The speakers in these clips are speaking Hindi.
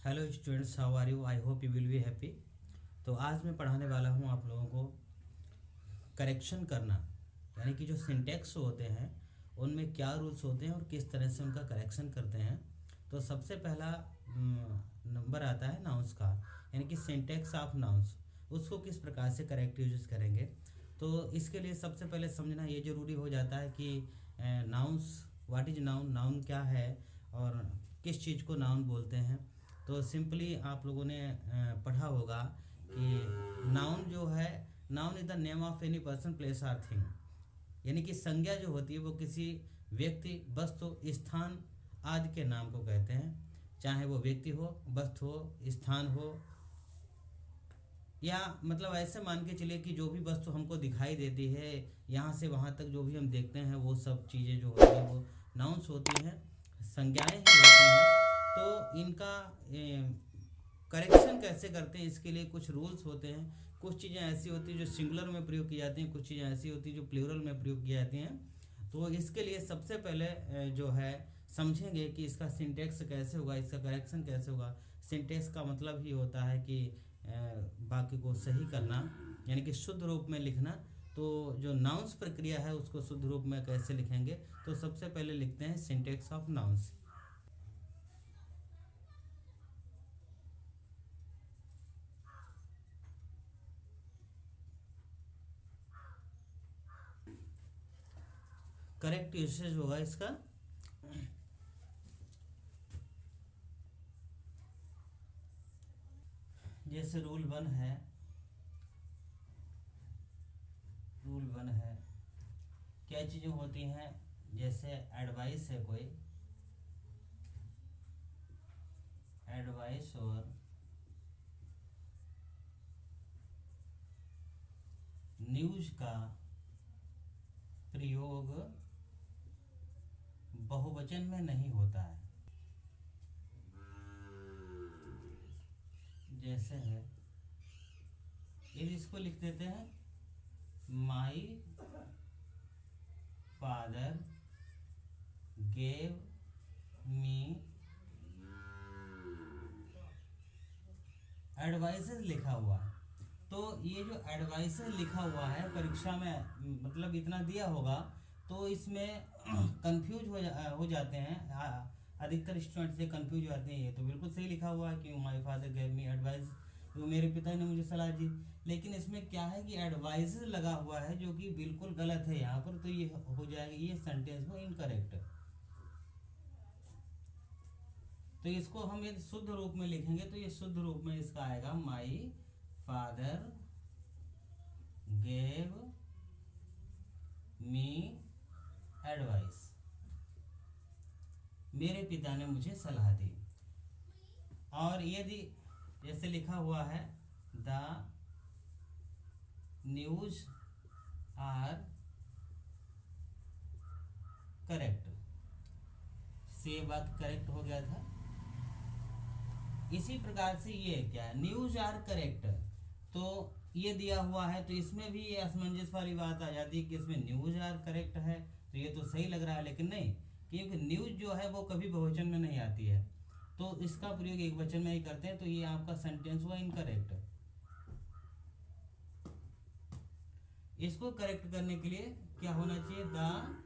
Hello students, how are you? I hope you will be happy. तो आज मैं पढ़ाने वाला हूँ आप लोगों को करेक्शन करना, यानी कि जो सिंटेक्स होते हैं उनमें क्या रूल्स होते हैं और किस तरह से उनका करेक्शन करते हैं। तो सबसे पहला नंबर आता है नाउंस का, यानी कि सिंटेक्स ऑफ नाउंस, उसको किस प्रकार से करेक्ट यूज करेंगे। तो इसके लिए सबसे पहले समझना ये ज़रूरी हो जाता है कि nouns, what is noun, noun क्या है और किस चीज़ को नाउन बोलते हैं। तो सिंपली आप लोगों ने पढ़ा होगा कि नाउन जो है, noun is the name of any person, place or thing, यानी कि संज्ञा जो होती है वो किसी व्यक्ति, वस्तु, स्थान आदि के नाम को कहते हैं। चाहे वो व्यक्ति हो, वस्तु हो, स्थान हो, या मतलब ऐसे मान के चलिए कि जो भी वस्तु हमको दिखाई देती है, यहाँ से वहाँ तक जो भी हम देखते हैं, वो सब चीज़ें जो होती हैं वो नाउन्स होती हैं, संज्ञाएं ही होती हैं। तो इनका करेक्शन कैसे करते हैं, इसके लिए कुछ रूल्स होते हैं। कुछ चीज़ें ऐसी होती हैं जो सिंगुलर में प्रयोग की जाती हैं, कुछ चीज़ें ऐसी होती हैं जो प्लूरल में प्रयोग की जाती हैं। तो इसके लिए सबसे पहले जो है समझेंगे कि इसका सिंटेक्स कैसे होगा, इसका करेक्शन कैसे होगा। सिंटेक्स का मतलब ही होता है कि वाक्य को सही करना, यानी कि शुद्ध रूप में लिखना। तो जो नाउंस प्रक्रिया है उसको शुद्ध रूप में कैसे लिखेंगे, तो सबसे पहले लिखते हैं syntax of nouns. Correct usage होगा इसका। जैसे रूल वन है, क्या चीज़ें होती हैं, जैसे एडवाइस है, कोई एडवाइस और न्यूज का प्रयोग बहुवचन में नहीं होता है। जैसे है, इसको लिख देते हैं, my father gave me advices लिखा हुआ है। तो ये जो एडवाइसेस लिखा हुआ है परीक्षा में मतलब इतना दिया होगा, तो इसमें कंफ्यूज हो जाते हैं, अधिकतर स्टूडेंट से कंफ्यूज हो जाते हैं। ये तो बिल्कुल सही लिखा हुआ है कि my father gave me advice, तो मेरे पिता ने मुझे सलाह दी। लेकिन इसमें क्या है कि एडवाइस लगा हुआ है जो कि बिल्कुल गलत है यहाँ पर, तो ये हो जाएगा, ये सेंटेंस में इनकरेक्ट। तो इसको हम यदि शुद्ध रूप में लिखेंगे तो ये शुद्ध रूप में इसका आएगा, my father gave me advice, मेरे पिता ने मुझे सलाह दी। और यदि जैसे लिखा हुआ है, द न्यूज आर करेक्ट, से बात करेक्ट हो गया था। इसी प्रकार से ये क्या है, न्यूज आर करेक्ट, तो ये दिया हुआ है, तो इसमें भी ये असमंजस वाली बात आ जाती है कि इसमें न्यूज आर करेक्ट है, तो ये तो सही लग रहा है, लेकिन नहीं, क्योंकि न्यूज जो है वो कभी बहुवचन में नहीं आती है, तो इसका प्रयोग एक वचन में ही करते हैं, तो ये आपका सेंटेंस हुआ इनकरेक्ट। इसको करेक्ट करने के लिए क्या होना चाहिए, द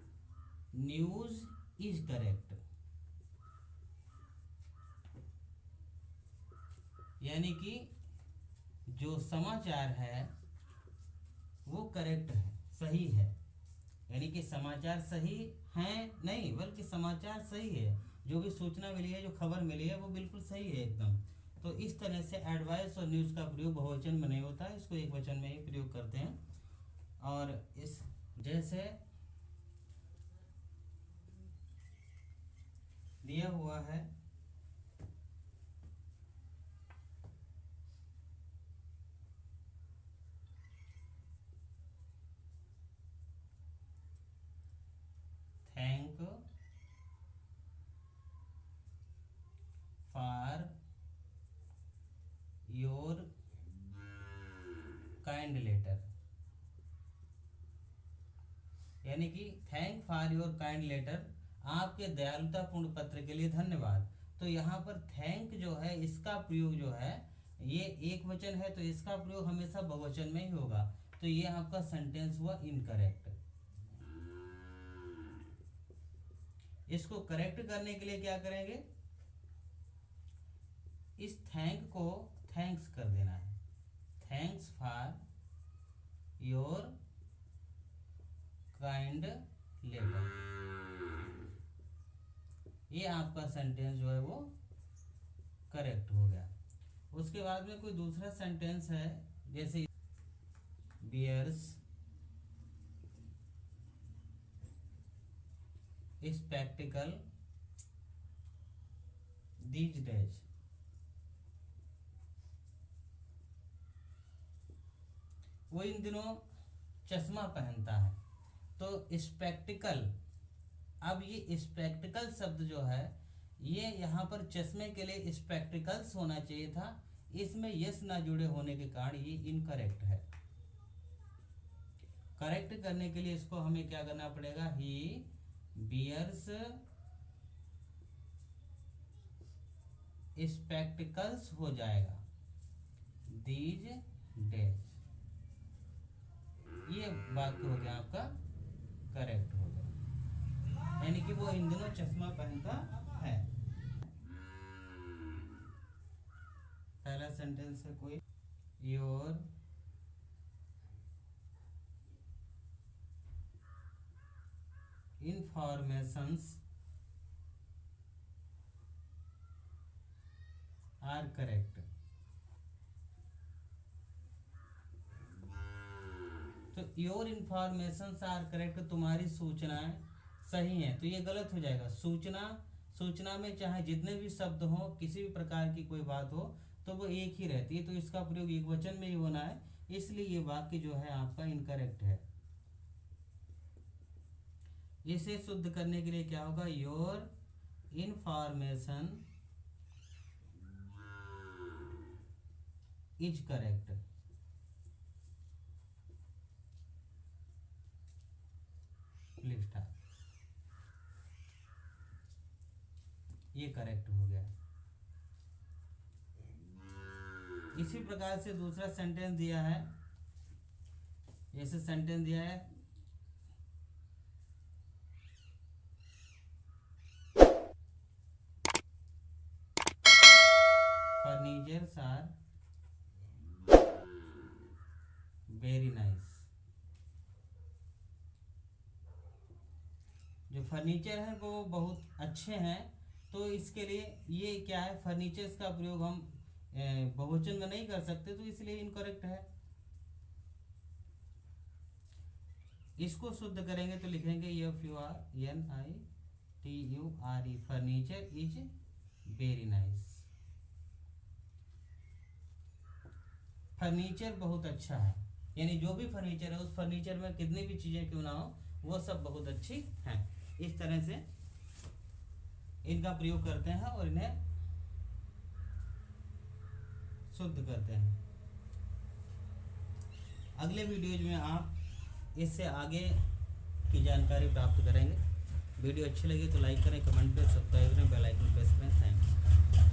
न्यूज इज करेक्ट, यानी कि जो समाचार है वो करेक्ट है, सही है, यानी कि समाचार सही है नहीं, बल्कि समाचार सही है, जो भी सूचना मिली है, जो खबर मिली है वो बिल्कुल सही है एकदम। तो इस तरह से एडवाइस और न्यूज़ का प्रयोग बहुवचन में नहीं होता है, इसको एक वचन में ही प्रयोग करते हैं। और इस जैसे दिया हुआ है, thank for your kind letter, यानी कि thank for your kind letter, आपके दयालुतापूर्ण पत्र के लिए धन्यवाद। तो यहाँ पर थैंक जो है इसका प्रयोग जो है ये एक वचन है तो इसका प्रयोग हमेशा बहुवचन में ही होगा, तो ये आपका सेंटेंस हुआ इनकरेक्ट। इसको करेक्ट करने के लिए क्या करेंगे, इस थैंक को थैंक्स कर देना है, thanks for your kind letter. ये आपका सेंटेंस जो है वो करेक्ट हो गया। उसके बाद में कोई दूसरा सेंटेंस है, जैसे बियर्स स्पेक्टिकल दीज डेज। वो इन दिनों चश्मा पहनता है, तो स्पेक्टिकल, अब ये स्पेक्टिकल शब्द जो है ये यहाँ पर चश्मे के लिए स्पेक्टिकल्स होना चाहिए था, इसमें यस ना जुड़े होने के कारण ये इनकरेक्ट है। करेक्ट करने के लिए इसको हमें क्या करना पड़ेगा, ही बियर्स स्पेक्टिकल्स हो जाएगा दीज डेज। ये वाक्य हो गया आपका करेक्ट हो गया, यानी कि वो इन दिनों चश्मा पहनता है। पहला सेंटेंस है कोई, योर इंफॉर्मेशंस आर करेक्ट। तो योर इंफॉर्मेशंस आर करेक्ट, तुम्हारी सूचनाएं सही हैं, तो ये गलत हो जाएगा। सूचना में चाहे जितने भी शब्द हो, किसी भी प्रकार की कोई बात हो, तो वो एक ही रहती है, तो इसका प्रयोग एक वचन में ही होना है, इसलिए ये वाक्य जो है आपका इनकरेक्ट है। इसे शुद्ध करने के लिए क्या होगा, योर इंफॉर्मेशन इज करेक्ट। ये करेक्ट हो गया। इसी प्रकार से दूसरा सेंटेंस दिया है, जैसे सेंटेंस दिया है, फर्नीचर्स आर वेरी नाइस। जो फर्नीचर है वो बहुत अच्छे हैं, तो इसके लिए ये क्या है, फर्नीचर्स का प्रयोग हम बहुवचन में नहीं कर सकते, तो इसलिए इनकरेक्ट है। इसको शुद्ध करेंगे तो लिखेंगे FURNITURE, furniture is very nice. Furniture बहुत अच्छा है, यानी जो भी फर्नीचर है उस फर्नीचर में कितनी भी चीजें क्यों ना हो वो सब बहुत अच्छी हैं। इस तरह से इनका प्रयोग करते हैं और इन्हें शुद्ध करते हैं। अगले वीडियोज में आप इससे आगे की जानकारी प्राप्त करेंगे। वीडियो अच्छी लगी तो लाइक करें, कमेंट करें, सब्सक्राइब करें, बेल आइकन प्रेस करें। Thank you.